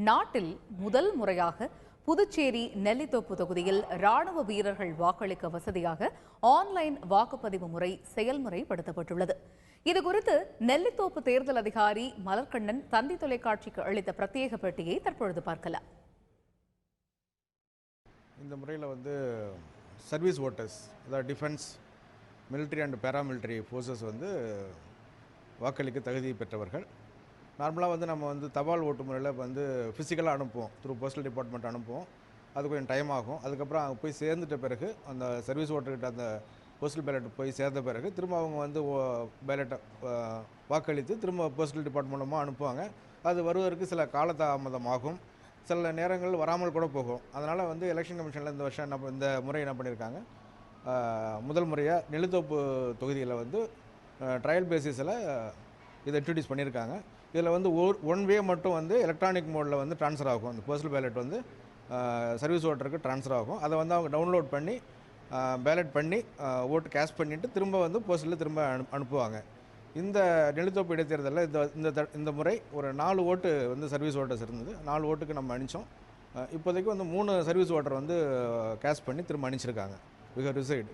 நாட்டில் முதல் முறையாக புதுச்சேரி நெல்லித்தோப்பு தொகுதியில் ராணுவ வீரர்கள் வாக்களிக்க வசதியாக ஆன்லைன் வாக்குப்பதிவு முறை செயல்முறைப்படுத்தப்பட்டுள்ளது. இதுகுறித்து நெல்லித்தோப்பு தேர்தல் அதிகாரி மலர்கண்ணன் தந்தி தொலைக்காட்சிக்கு அளித்த பிரத்யேக பேட்டியை தற்பொழுது பார்க்கலாம். இந்த முறையில் சர்வீஸ் ஓட்டர்ஸ், அதாவது defence, military and paramilitary forces வாக்களிக்க தகுதி பெற்றவர்கள். நார்மலாக நம்ம தபால் ஓட்டு முறையில் ஃபிசிக்கலாக அனுப்புவோம், த்ரூ போஸ்டல் டிபார்ட்மெண்ட் அனுப்புவோம். அது கொஞ்சம் டைம் ஆகும். அதுக்கப்புறம் அங்கே போய் சேர்ந்துட்ட பிறகு அந்த சர்வீஸ் ஓட்டர்கிட்ட அந்த போஸ்டல் பேலட் போய் சேர்ந்த பிறகு திரும்ப அவங்க பேலட்டை வாக்களித்து திரும்ப போஸ்டல் டிபார்ட்மெண்ட் மூலமாக அனுப்புவாங்க. அது வருவதற்கு சில காலதாமதம் ஆகும், சில நேரங்கள் வராமல் கூட போகும். அதனால் எலெக்ஷன் கமிஷனில் இந்த வருஷம் இந்த முறை என்ன பண்ணியிருக்காங்க, முதல் முறையாக நெல்லித்தோப்பு தொகுதியில் ட்ரையல் பேசிஸில் இதை இன்ட்ரடியூஸ் பண்ணியிருக்காங்க. இதில் ஒன் வே மட்டும் எலக்ட்ரானிக் மோடில் ட்ரான்ஸ்ஃபர் ஆகும். அந்த போஸ்டல் பேலட் சர்வீஸ் ஓட்டருக்கு ட்ரான்ஸ்ஃபர் ஆகும். அதை அவங்க டவுன்லோட் பண்ணி பேலட் பண்ணி ஓட்டு கேஷ் பண்ணிவிட்டு திரும்ப போஸ்டலில் திரும்ப அனுப்புவாங்க. இந்த நெல்லித்தோப்பு இடைத்தேர்தலில் இந்த முறை ஒரு 4 ஓட்டு சர்வீஸ் ஓட்டர்ஸ் இருந்தது. 4 ஓட்டுக்கு நம்ம அனுப்பிச்சோம். இப்போதைக்கு 3 சர்வீஸ் ஓட்டர் கேஷ் பண்ணி திரும்ப அனுப்பிச்சிருக்காங்க. We have reside.